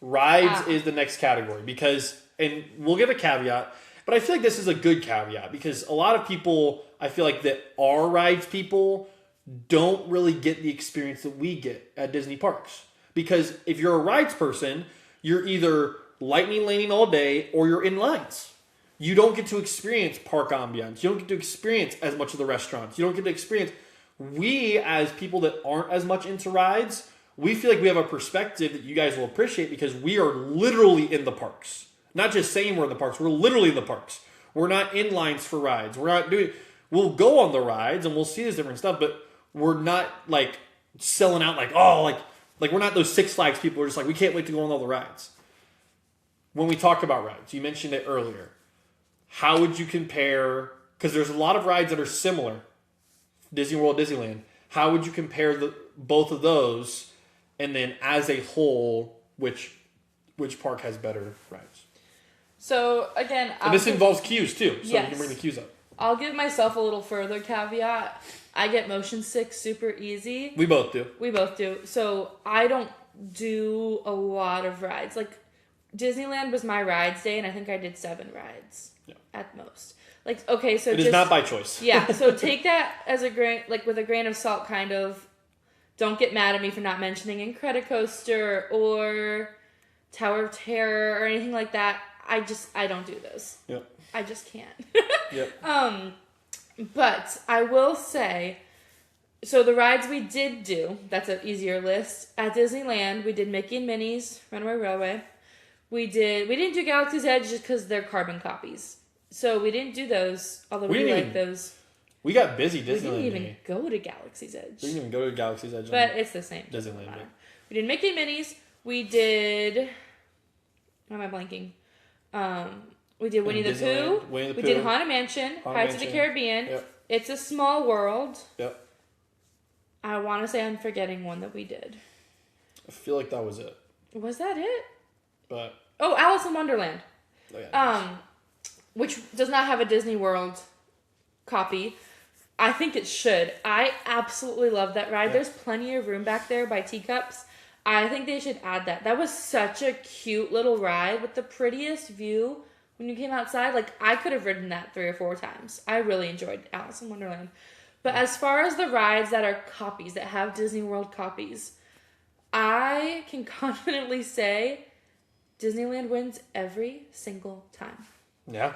Rides is the next category because, and we'll give a caveat, but I feel like this is a good caveat because a lot of people, I feel like that are rides people don't really get the experience that we get at Disney parks. Because if you're a rides person, you're either lightning laning all day or you're in lines. You don't get to experience park ambiance. You don't get to experience as much of the restaurants. You don't get to experience. We, as people that aren't as much into rides, we feel like we have a perspective that you guys will appreciate because we are literally in the parks. Not just saying we're in the parks. We're literally in the parks. We're not in lines for rides. We're not doing... We'll go on the rides and we'll see this different stuff, but we're not like selling out like, oh, like we're not those Six Flags people who are just like, we can't wait to go on all the rides. When we talk about rides, you mentioned it earlier. How would you compare... Because there's a lot of rides that are similar. Disney World, Disneyland. How would you compare both of those? And then as a whole, which park has better rides? So, again... And this involves queues, too. So yes. you can bring the queues up. I'll give myself a little further caveat. I get motion sick super easy. We both do. So, I don't do a lot of rides. Like, Disneyland was my rides day, and I think I did 7 rides at most. Like, okay, so it is not by choice. Yeah, so take that as a grain, like with a grain of salt, kind of. Don't get mad at me for not mentioning Incredicoaster or Tower of Terror or anything like that. I don't do those. Yep. I just can't. Yep. But I will say, so the rides we did do, that's an easier list. At Disneyland, we did Mickey and Minnie's Runaway Railway. We didn't do Galaxy's Edge just because they're carbon copies. So we didn't do those, although we like those. We got busy Disneyland. We didn't even go to Galaxy's Edge. We didn't even go to Galaxy's Edge. But it's the same. Disneyland. We did Mickey and Minnie's. We did... Why am I blanking? We did Winnie the Pooh. We did Haunted Mansion. Pirates of the Caribbean. Yep. It's a Small World. Yep. I want to say I'm forgetting one that we did. I feel like that was it. Was that it? But... Oh, Alice in Wonderland. Oh, yeah, which does not have a Disney World copy. I think it should. I absolutely love that ride. Yeah. There's plenty of room back there by Teacups. I think they should add that. That was such a cute little ride with the prettiest view when you came outside. Like, I could have ridden that 3 or 4 times. I really enjoyed Alice in Wonderland. But as far as the rides that are copies, that have Disney World copies, I can confidently say Disneyland wins every single time. Yeah.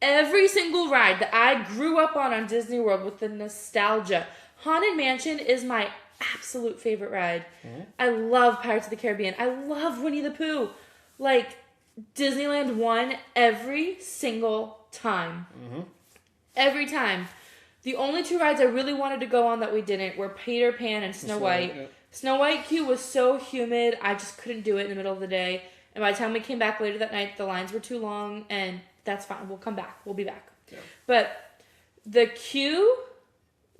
Every single ride that I grew up on Disney World with the nostalgia. Haunted Mansion is my absolute favorite ride. Mm-hmm. I love Pirates of the Caribbean. I love Winnie the Pooh. Like, Disneyland won every single time. Mm-hmm. Every time. The only 2 rides I really wanted to go on that we didn't were Peter Pan and Snow White. Yeah. Snow White queue was so humid, I just couldn't do it in the middle of the day. And by the time we came back later that night, the lines were too long, and that's fine. We'll come back. We'll be back. Yeah. But the queue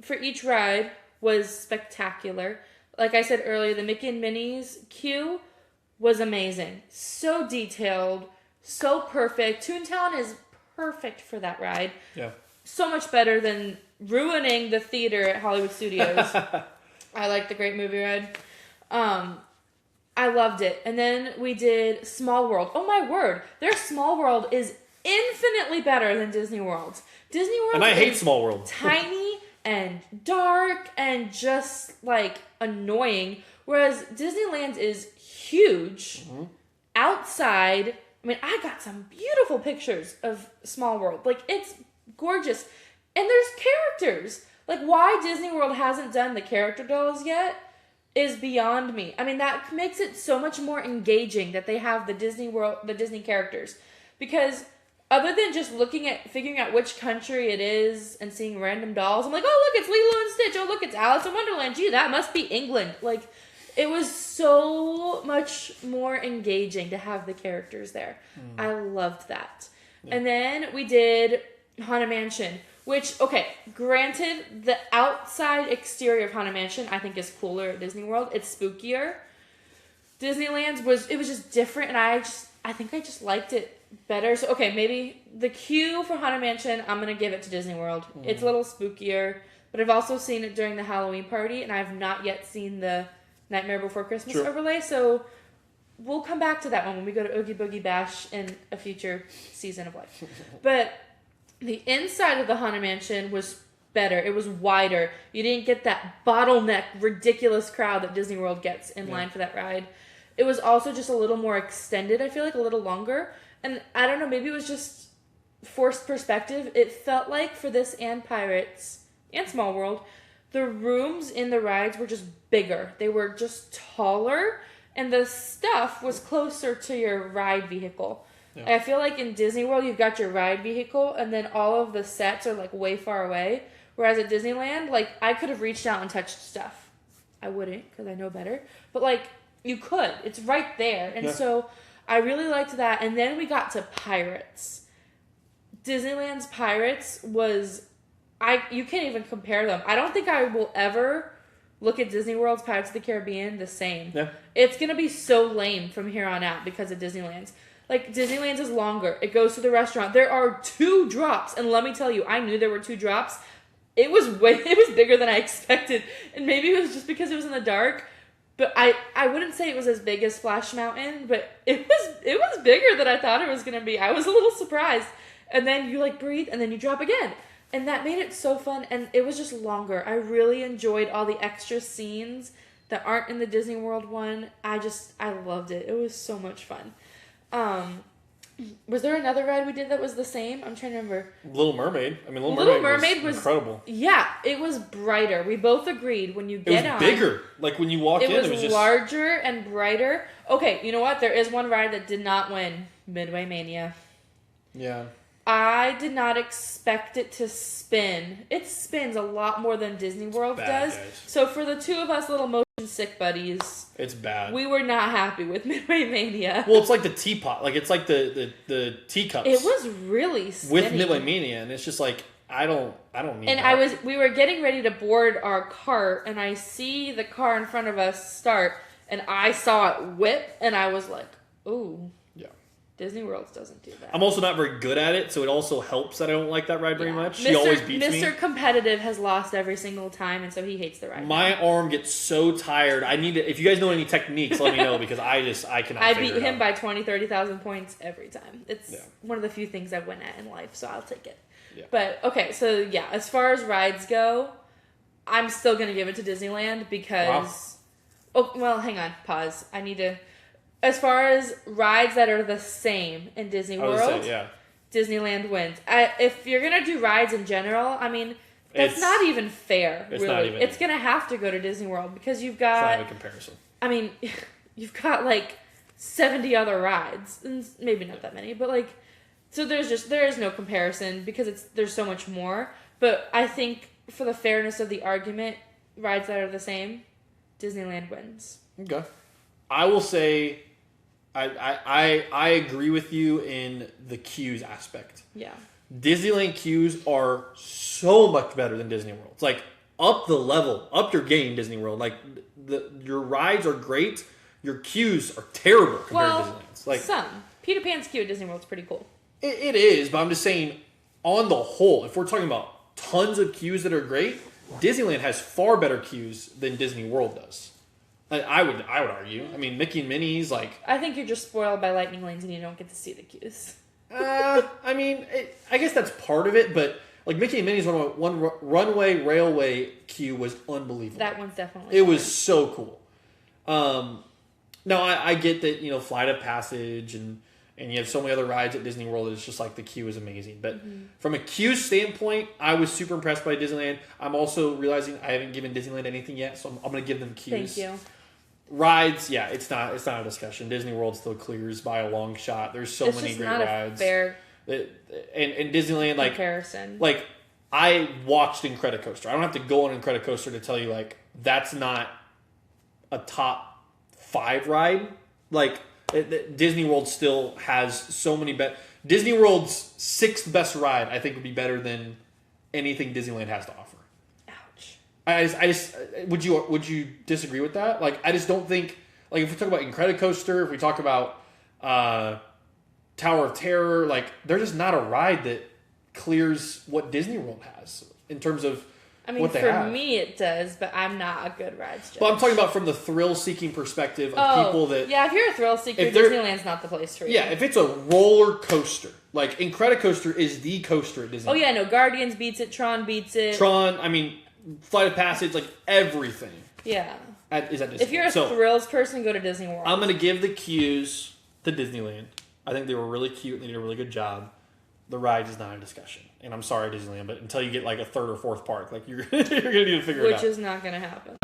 for each ride was spectacular. Like I said earlier, the Mickey and Minnie's queue was amazing. So detailed, so perfect. Toontown is perfect for that ride. Yeah. So much better than ruining the theater at Hollywood Studios. I like the Great Movie Ride. I loved it. And then we did Small World. Oh my word. Their Small World is infinitely better than Disney World. Disney World and I hate Small World. Tiny and dark and just like annoying. Whereas Disneyland is huge. Mm-hmm. Outside. I mean, I got some beautiful pictures of Small World. Like, it's gorgeous. And there's characters. Like, why Disney World hasn't done the character dolls yet is beyond me. I mean, that makes it so much more engaging that they have the Disney World, the Disney characters. Because other than just figuring out which country it is and seeing random dolls, I'm like, oh, look, it's Lilo and Stitch. Oh, look, it's Alice in Wonderland. Gee, that must be England. Like, it was so much more engaging to have the characters there. I loved that. Yeah. And then we did Haunted Mansion. Which, okay, granted, the outside exterior of Haunted Mansion I think is cooler at Disney World. It's spookier. Disneyland's was just different, and I think I just liked it better. So, okay, maybe the queue for Haunted Mansion, I'm going to give it to Disney World. Mm. It's a little spookier, but I've also seen it during the Halloween party, and I've not yet seen the Nightmare Before Christmas overlay, so we'll come back to that one when we go to Oogie Boogie Bash in a future season of life. But the inside of the Haunted Mansion was better. It was wider. You didn't get that bottleneck, ridiculous crowd that Disney World gets in line for that ride. It was also just a little more extended, I feel like, a little longer. And I don't know, maybe it was just forced perspective. It felt like for this and Pirates and Small World, the rooms in the rides were just bigger. They were just taller, and the stuff was closer to your ride vehicle. Yeah. I feel like in Disney World, you've got your ride vehicle, and then all of the sets are, like, way far away. Whereas at Disneyland, like, I could have reached out and touched stuff. I wouldn't, because I know better. But, like, you could. It's right there. And so I really liked that. And then we got to Pirates. Disneyland's Pirates was... you can't even compare them. I don't think I will ever look at Disney World's Pirates of the Caribbean the same. Yeah. It's going to be so lame from here on out because of Disneyland's. Like, Disneyland's is longer. It goes to the restaurant. There are 2 drops. And let me tell you, I knew there were 2 drops. It was bigger than I expected. And maybe it was just because it was in the dark. But I wouldn't say it was as big as Splash Mountain, but it was bigger than I thought it was going to be. I was a little surprised. And then you, like, breathe, and then you drop again. And that made it so fun, and it was just longer. I really enjoyed all the extra scenes that aren't in the Disney World one. I loved it. It was so much fun. Was there another ride we did that was the same? I'm trying to remember. Little Mermaid. I mean, Little Mermaid was incredible. Yeah, it was brighter. We both agreed when you get on. It was bigger. Like, when you walk in, it was just... larger and brighter. Okay, you know what? There is one ride that did not win. Midway Mania. Yeah. I did not expect it to spin. It spins a lot more than Disney World does. Guys. So for the 2 of us little motion sick buddies, it's bad. We were not happy with Midway Mania. Well, it's like the teapot. Like, it's like the teacups. It was really spinny. With Midway Mania, and it's just like, I don't need and that. We were getting ready to board our cart, and I see the car in front of us start, and I saw it whip, and I was like, ooh. Disney World doesn't do that. I'm also not very good at it, so it also helps that I don't like that ride very much. She always beats me. Mr. Competitive has lost every single time, and so he hates the ride. My arm gets so tired. I need to... If you guys know any techniques, let me know, because I cannot I beat him by 20, 30,000 points every time. It's one of the few things I win at in life, so I'll take it. Yeah. But, okay, so yeah, as far as rides go, I'm still going to give it to Disneyland because... Wow. Oh, well, hang on. Pause. I need to... As far as rides that are the same in Disney World, Disneyland wins. If you're going to do rides in general, I mean, that's not even fair, really. It's going to have to go to Disney World because you've got... It's not a comparison. I mean, you've got, like, 70 other rides. And maybe not that many, but, like... So there is no comparison because there's so much more. But I think for the fairness of the argument, rides that are the same, Disneyland wins. Okay. I will say... I agree with you in the queues aspect. Yeah. Disneyland queues are so much better than Disney World. It's like up the level, up your game, Disney World. Like your rides are great, your queues are terrible compared to Disneyland's. Like some Peter Pan's queue at Disney World's pretty cool. It is, but I'm just saying, on the whole, if we're talking about tons of queues that are great, Disneyland has far better queues than Disney World does. I would argue. I mean, Mickey and Minnie's, like... I think you're just spoiled by lightning lanes and you don't get to see the queues. I mean, I guess that's part of it, but like Mickey and Minnie's one runway railway queue was unbelievable. That one's definitely... It was so cool. No, I get that, Flight of Passage and you have so many other rides at Disney World. It's just like the queue is amazing. But from a queue standpoint, I was super impressed by Disneyland. I'm also realizing I haven't given Disneyland anything yet, so I'm going to give them queues. Thank you. Rides, yeah, it's not a discussion. Disney World still clears by a long shot. There's so many great rides. Fair and Disneyland, like comparison. Like I watched Incredicoaster. I don't have to go on Incredicoaster to tell you like that's not a top 5 ride. Like Disney World still has so many Disney World's 6th best ride, I think, would be better than anything Disneyland has to offer. I just would you disagree with that? Like, I just don't think, like, if we talk about Incredicoaster, if we talk about Tower of Terror, like, there's just not a ride that clears what Disney World has in terms of I mean, what they for have. me it does, but I'm not a good rides judge. But I'm talking about from the thrill-seeking perspective of people that... Yeah, if you're a thrill seeker, if they're- Disneyland's not the place for you. Yeah, if it's a roller coaster, like Incredicoaster is the coaster at Disney. Oh yeah, no, Guardians beats it, Tron beats it. Tron, I mean, Flight of Passage, like everything Yeah. is at Disney. If you're a thrills person, go to Disney World. I'm going to give the cues to Disneyland. I think they were really cute and they did a really good job. The ride is not a discussion. And I'm sorry, Disneyland, but until you get like a third or fourth park, like you're going to need to figure it out. Which is not going to happen.